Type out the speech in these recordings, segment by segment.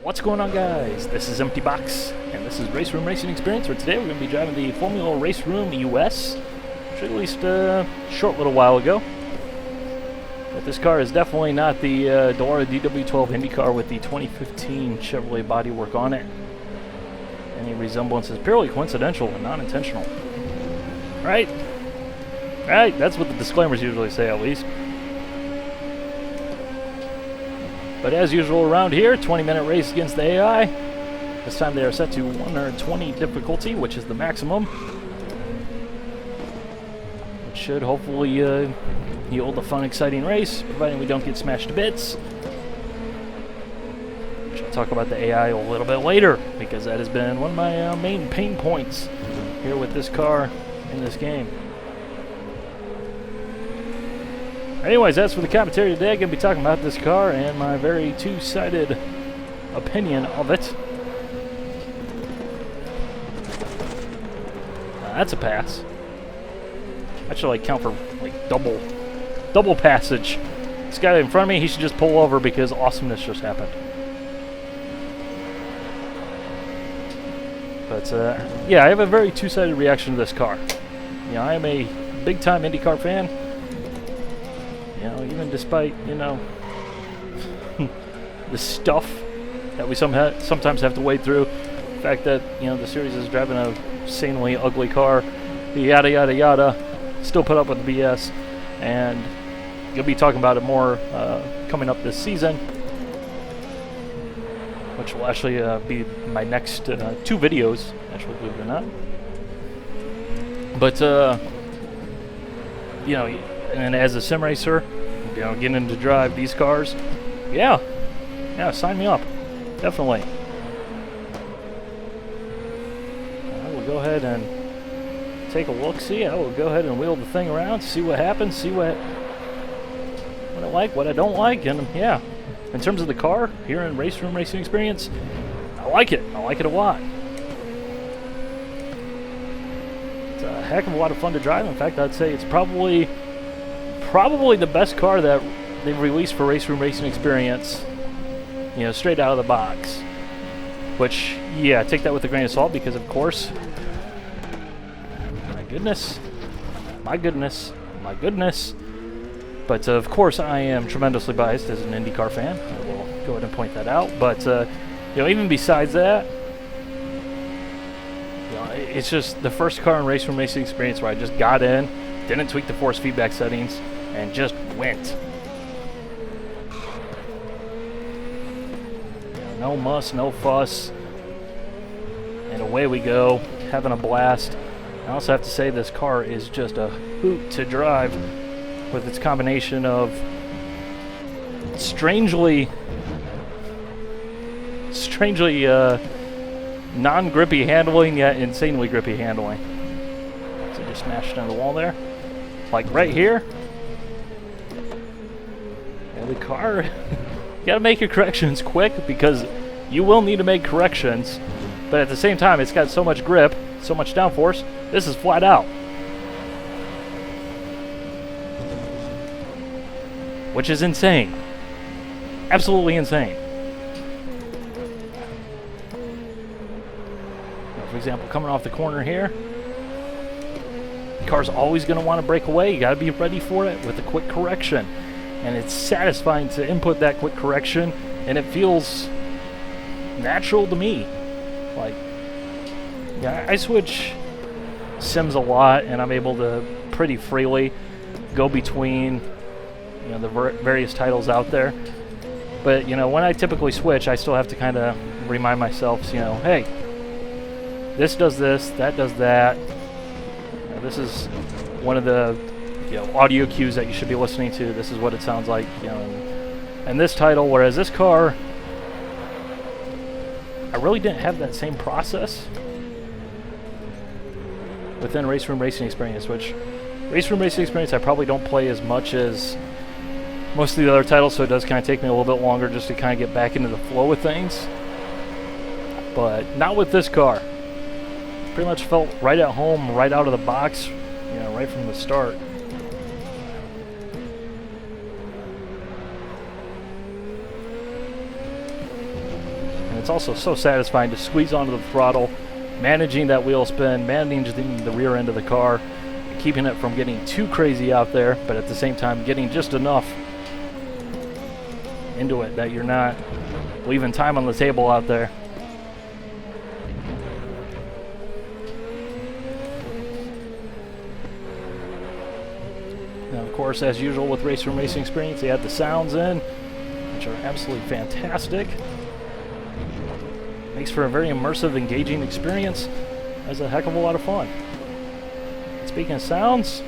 What's going on, guys? This is Empty Box, and this is RaceRoom Racing Experience, where today we're going to be driving the Formula RaceRoom US, which I released a short little while ago. But this car is definitely not the DW12 Indy car with the 2015 Chevrolet bodywork on it. Any resemblance is purely coincidental and non-intentional. Right? Right, that's what the disclaimers usually say, at least. But as usual around here, 20-minute race against the AI. This time they are set to 120 difficulty, which is the maximum. It should hopefully yield a fun, exciting race, providing we don't get smashed to bits. Which I'll talk about the AI a little bit later, because that has been one of my main pain points here with this car in this game. Anyways, as for the commentary today, I'm going to be talking about this car and my very two-sided opinion of it. That's a pass. I should count for double passage. This guy in front of me, he should just pull over because awesomeness just happened. But yeah, I have a very two-sided reaction to this car. You know, I am a big-time IndyCar fan. You know, even despite, you know, the stuff that we sometimes have to wade through, the fact that, you know, the series is driving a insanely ugly car, the yada yada yada, still put up with the BS, and you'll be talking about it more coming up this season, which will actually be my next two videos, actually, believe it or not. But, you know, and as a sim racer, you know, getting to drive these cars, yeah, sign me up, definitely. I will go ahead and take a look-see. I will go ahead and wheel the thing around, see what happens, see what I like, what I don't like, and yeah, in terms of the car here in RaceRoom Racing Experience, I like it. I like it a lot. It's a heck of a lot of fun to drive. In fact, I'd say it's probably the best car that they've released for RaceRoom Racing Experience, you know, straight out of the box. Which, yeah, take that with a grain of salt, because of course, my goodness. But of course, I am tremendously biased as an IndyCar fan. I will go ahead and point that out. But you know, even besides that, you know, it's just the first car in RaceRoom Racing Experience where I just got in, didn't tweak the force feedback settings, and just went. No muss, no fuss, and away we go, having a blast. I also have to say this car is just a hoot to drive, with its combination of strangely non-grippy handling, yet insanely grippy handling. So just smashed into the wall there, like right here. And the car, you gotta make your corrections quick, because you will need to make corrections, but at the same time, it's got so much grip, so much downforce, this is flat out. Which is insane. Absolutely insane. Now, for example, coming off the corner here, the car's always going to want to break away. You got to be ready for it with a quick correction. And it's satisfying to input that quick correction, and it feels natural to me. Like, yeah, I switch sims a lot, and I'm able to pretty freely go between, you know, the various titles out there. But, you know, when I typically switch, I still have to kind of remind myself, you know, hey, this does this, that does that. You know, this is one of the, you know, audio cues that you should be listening to. This is what it sounds like, you know, and this title. Whereas this car, I really didn't have that same process within RaceRoom Racing Experience, which RaceRoom Racing Experience I probably don't play as much as most of the other titles, so it does kind of take me a little bit longer just to kind of get back into the flow of things. But not with this car. Pretty much felt right at home, right out of the box, you know, right from the start. it's also so satisfying to squeeze onto the throttle, managing that wheel spin, managing the rear end of the car, keeping it from getting too crazy out there, but at the same time getting just enough into it that you're not leaving time on the table out there. Now, of course, as usual with RaceRoom Racing Experience, they add the sounds in, which are absolutely fantastic. Makes for a very immersive, engaging experience. That's a heck of a lot of fun. Speaking of sounds,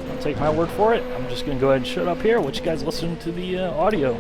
don't take my word for it. I'm just going to go ahead and shut up here. Let you guys listen to the audio.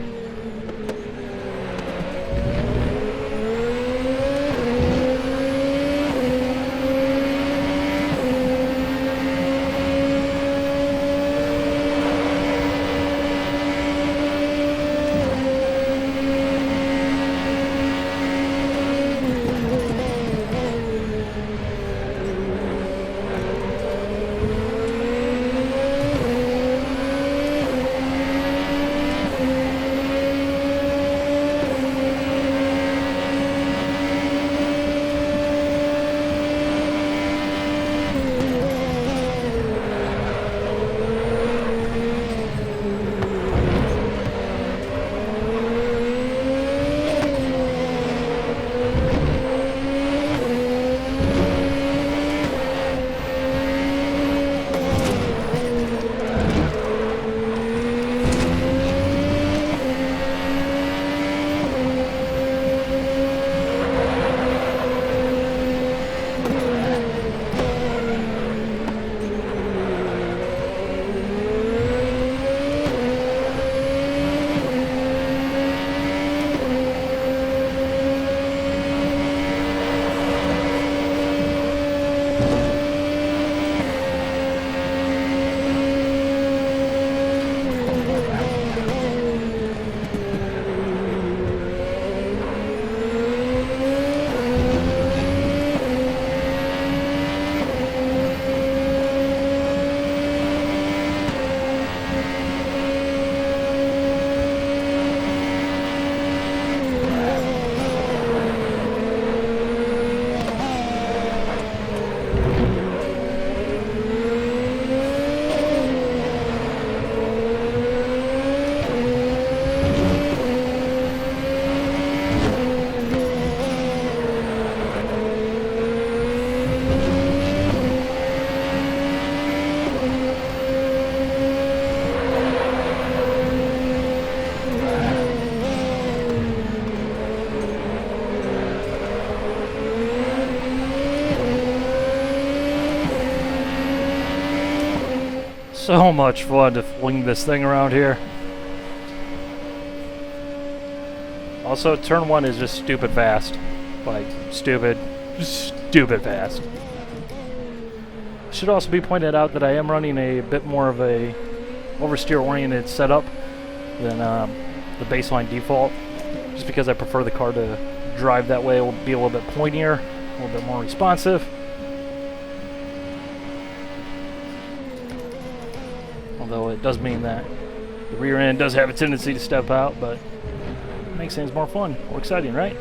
So much fun to fling this thing around here. Also, turn 1 is just stupid fast. Like, stupid fast. Should also be pointed out that I am running a bit more of a oversteer oriented setup than the baseline default, just because I prefer the car to drive that way. It will be a little bit pointier, a little bit more responsive. Although it does mean that the rear end does have a tendency to step out, but it makes things more fun, more exciting, right?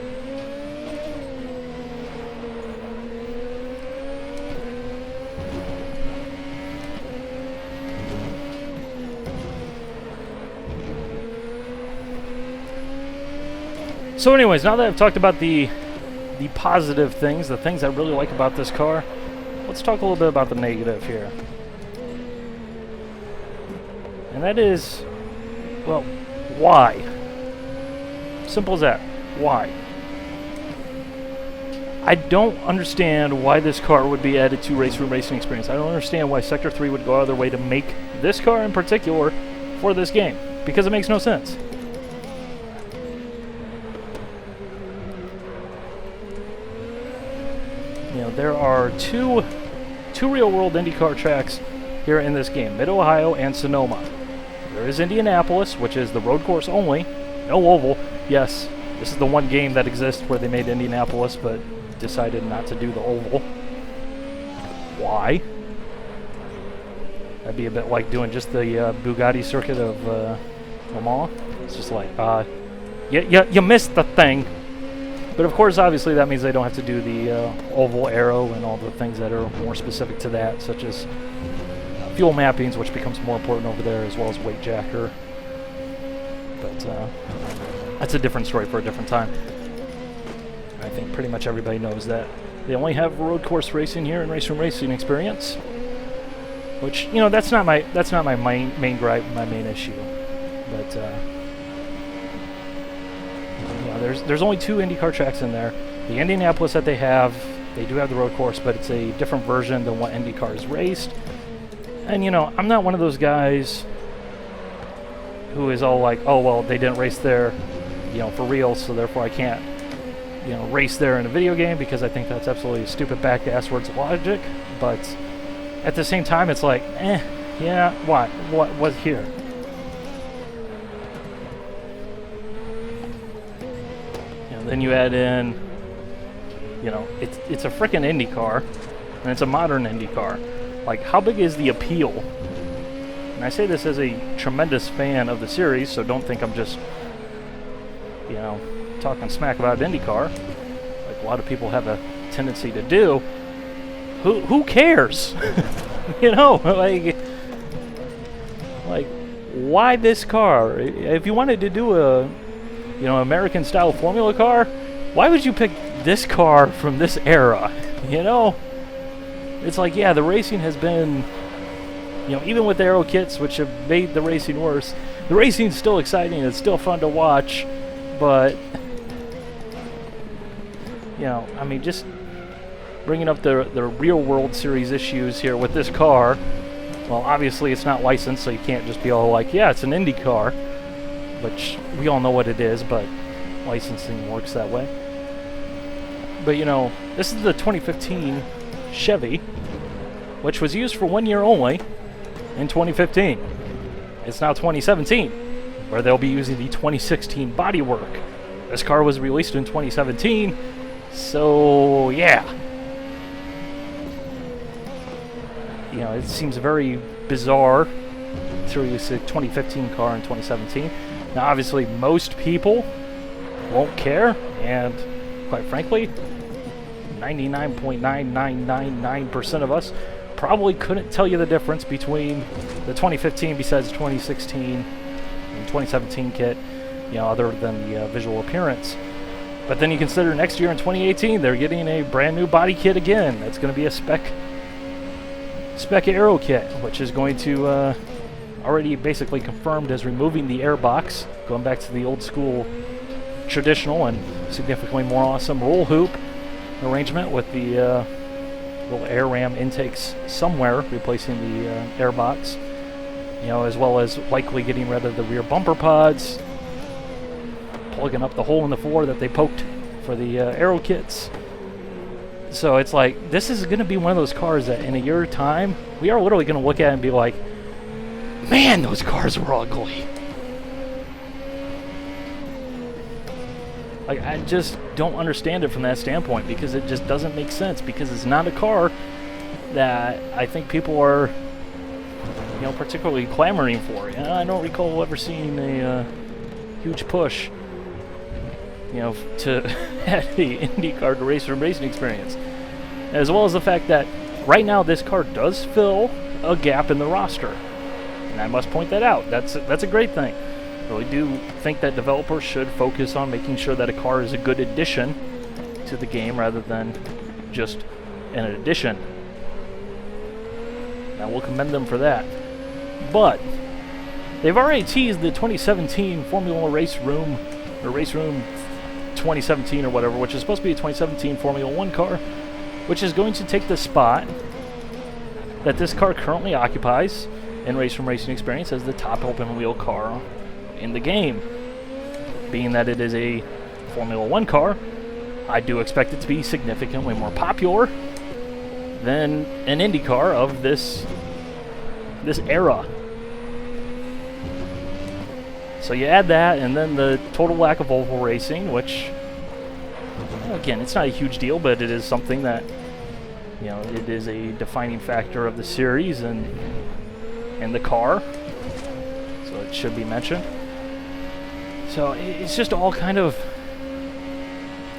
So anyways, now that I've talked about the positive things, the things I really like about this car, let's talk a little bit about the negative here. And that is, well, why? Simple as that. Why? I don't understand why this car would be added to RaceRoom Racing Experience. I don't understand why Sector 3 would go out of their way to make this car in particular for this game, because it makes no sense. You know, there are two real-world IndyCar tracks here in this game, Mid-Ohio and Sonoma. There is Indianapolis, which is the road course only, no oval. Yes, this is the one game that exists where they made Indianapolis, but decided not to do the oval. Why? That'd be a bit like doing just the Bugatti circuit of Le Mans. It's just like, you missed the thing. But of course, obviously, that means they don't have to do the oval arrow and all the things that are more specific to that, such as fuel mappings, which becomes more important over there, as well as weight jacker. But that's a different story for a different time. I think pretty much everybody knows that they only have road course racing here in RaceRoom Racing Experience, which, you know, that's not my main gripe, my main issue. But you know, there's only 2 IndyCar tracks in there. The Indianapolis that they do have the road course, but it's a different version than what IndyCar is raced. And, you know, I'm not one of those guys who is all like, oh, well, they didn't race there, you know, for real, so therefore I can't, you know, race there in a video game, because I think that's absolutely stupid back-asswards logic. But at the same time, it's like, yeah, what here? You know, then you add in, you know, it's a frickin' Indy car, and it's a modern Indy car. Like, how big is the appeal? And I say this as a tremendous fan of the series, so don't think I'm just, you know, talking smack about IndyCar, like a lot of people have a tendency to do. Who cares? You know, like, why this car? If you wanted to do a, you know, American-style formula car, why would you pick this car from this era? You know? It's like, yeah, the racing has been, you know, even with the aero kits, which have made the racing worse, the racing's still exciting, it's still fun to watch, but, you know, I mean, just bringing up the real World Series issues here with this car, well, obviously it's not licensed, so you can't just be all like, yeah, it's an Indy car, which we all know what it is, but licensing works that way. But, you know, this is the 2015 Chevy, which was used for 1 year only in 2015. It's now 2017, where they'll be using the 2016 bodywork. This car was released in 2017, so yeah. You know, it seems very bizarre to release a 2015 car in 2017. Now, obviously, most people won't care, and quite frankly, 99.9999% of us probably couldn't tell you the difference between the 2015 besides 2016 and 2017 kit, you know, other than the visual appearance. But then you consider next year in 2018, they're getting a brand new body kit again. That's going to be a spec aero kit, which is going to already basically confirmed as removing the air box, going back to the old school traditional and significantly more awesome roll hoop arrangement with the little air ram intakes somewhere, replacing the air box, you know, as well as likely getting rid of the rear bumper pods, plugging up the hole in the floor that they poked for the aero kits. So it's like, this is going to be one of those cars that in a year's time, we are literally going to look at it and be like, man, those cars were ugly. Like, I just don't understand it from that standpoint, because it just doesn't make sense, because it's not a car that I think people are, you know, particularly clamoring for. You know, I don't recall ever seeing a huge push, you know, to add the IndyCar to RaceRoom Racing Experience. As well as the fact that right now this car does fill a gap in the roster. And I must point that out. That's a great thing. I really do think that developers should focus on making sure that a car is a good addition to the game rather than just an addition. Now, we'll commend them for that. But they've already teased the 2017 Formula RaceRoom, or RaceRoom 2017 or whatever, which is supposed to be a 2017 Formula 1 car, which is going to take the spot that this car currently occupies in RaceRoom Racing Experience as the top open-wheel car in the game. Being that it is a Formula 1 car, I do expect it to be significantly more popular than an Indy car of this era. So you add that, and then the total lack of oval racing, which, again, it's not a huge deal, but it is something that, you know, it is a defining factor of the series and the car, so it should be mentioned. So it's just all kind of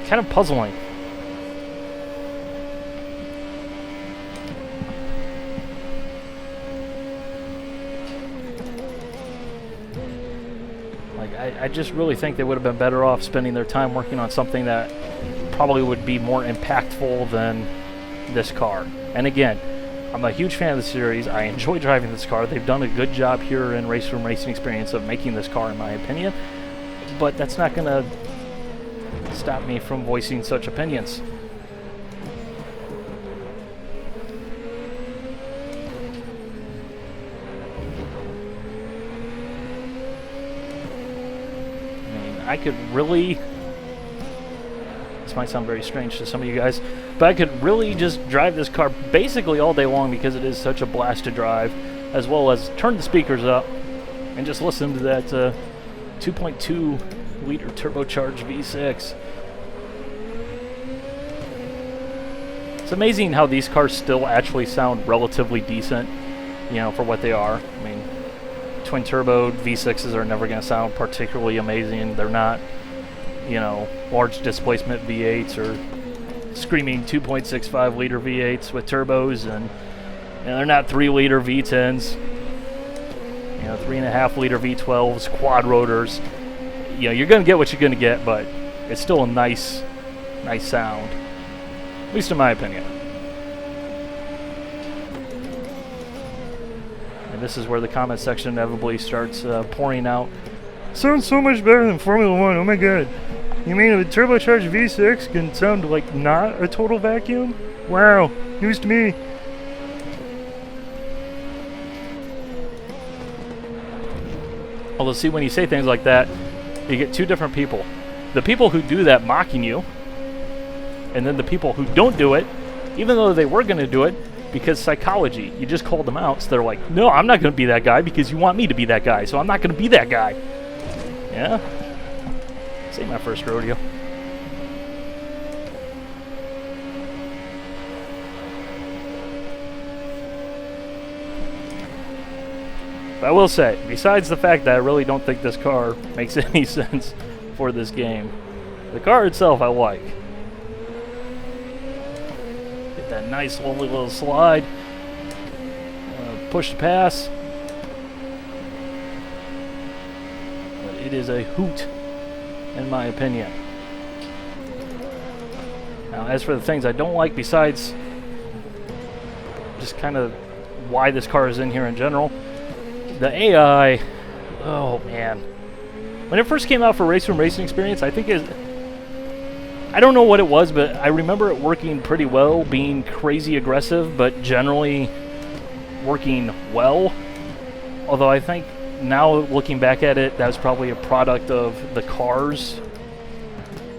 kind of puzzling. Like, I just really think they would have been better off spending their time working on something that probably would be more impactful than this car. And again, I'm a huge fan of the series. I enjoy driving this car. They've done a good job here in RaceRoom Racing Experience of making this car, in my opinion. But that's not going to stop me from voicing such opinions. I mean, I could really... This might sound very strange to some of you guys, but I could really just drive this car basically all day long because it is such a blast to drive, as well as turn the speakers up and just listen to that 2.2 liter turbocharged V6. It's amazing how these cars still actually sound relatively decent, you know, for what they are. I mean, twin turbo V6s are never going to sound particularly amazing. They're not, you know, large displacement V8s or screaming 2.65 liter V8s with turbos, and they're not 3 liter V10s, you know, 3.5 liter V12s, quad rotors. You know, you're going to get what you're going to get, but it's still a nice sound, at least in my opinion. And this is where the comment section inevitably starts pouring out, "Sounds so much better than Formula One, oh my god. You mean a turbocharged V6 can sound like not a total vacuum? Wow, news to me." Although, see, when you say things like that, you get two different people. The people who do that mocking you, and then the people who don't do it, even though they were going to do it, because psychology, you just called them out, so they're like, "No, I'm not going to be that guy because you want me to be that guy, so I'm not going to be that guy." Yeah? This ain't my first rodeo. But I will say, besides the fact that I really don't think this car makes any sense for this game, the car itself I like. Get that nice lovely little slide. Push to pass. But it is a hoot, in my opinion. Now, as for the things I don't like, besides just kind of why this car is in here in general, the AI, oh man. When it first came out for RaceRoom Racing Experience, I think I don't know what it was, but I remember it working pretty well, being crazy aggressive, but generally working well. Although I think now, looking back at it, that was probably a product of the cars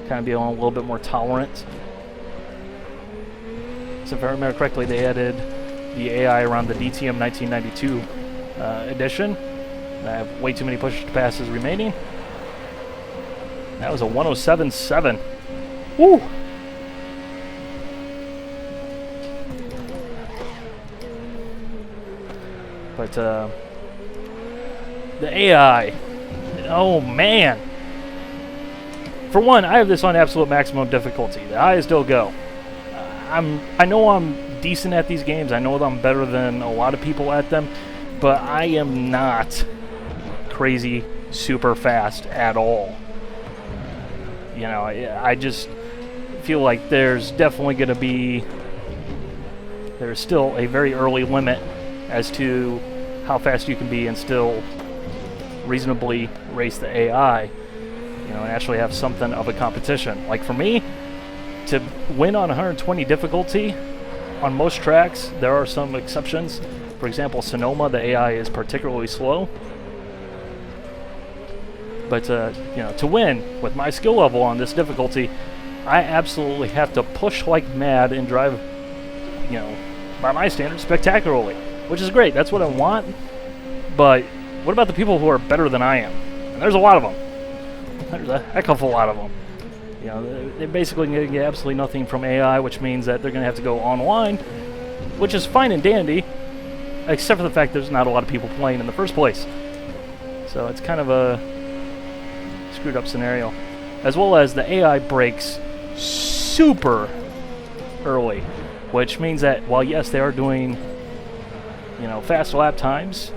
kind of being a little bit more tolerant. So if I remember correctly, they added the AI around the DTM 1992 edition. I have way too many pushes to passes remaining. That was a 107.7. Woo! But the AI, oh man. For one, I have this on absolute maximum difficulty. The highest still go. I know I'm decent at these games. I know that I'm better than a lot of people at them, but I am not crazy super fast at all. You know, I just feel like there's definitely going to be, there's still a very early limit as to how fast you can be and still reasonably race the AI, you know, and actually have something of a competition. Like for me, to win on 120 difficulty on most tracks, there are some exceptions. For example, Sonoma, the AI is particularly slow. But, you know, to win with my skill level on this difficulty, I absolutely have to push like mad and drive, you know, by my standards, spectacularly, which is great. That's what I want. But what about the people who are better than I am? And there's a lot of them. There's a heck of a lot of them. You know, they're basically going to get absolutely nothing from AI, which means that they're going to have to go online, which is fine and dandy, except for the fact there's not a lot of people playing in the first place. So it's kind of a screwed up scenario. As well as the AI brakes super early, which means that while yes, they are doing, you know, fast lap times,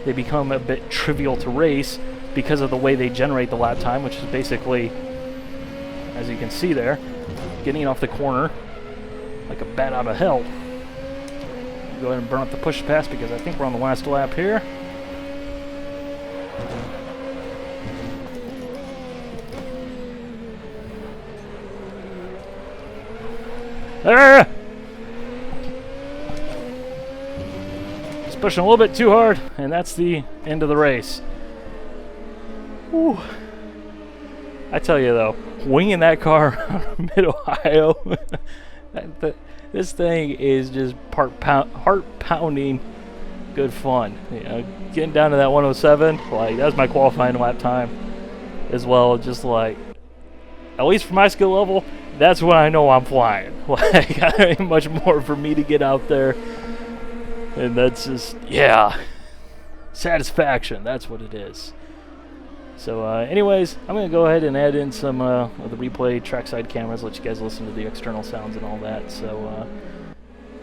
they become a bit trivial to race because of the way they generate the lap time, which is basically, as you can see there, getting off the corner like a bat out of hell. Go ahead and burn up the push pass because I think we're on the last lap here. There! Just pushing a little bit too hard, and that's the end of the race. Whew. I tell you though, winging that car mid-Ohio, this thing is just heart-pounding good fun. You know, getting down to that 107, like, that was my qualifying lap time as well. Just like, at least for my skill level, that's when I know I'm flying. Like, I ain't much more for me to get out there. And that's just, yeah, satisfaction. That's what it is. So, anyways, I'm going to go ahead and add in some of the replay trackside cameras, let you guys listen to the external sounds and all that. So,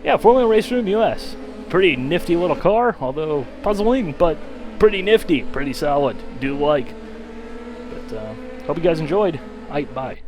yeah, Formula RaceRoom US. Pretty nifty little car, although puzzling, but pretty nifty, pretty solid. Do like. But, hope you guys enjoyed. Bye.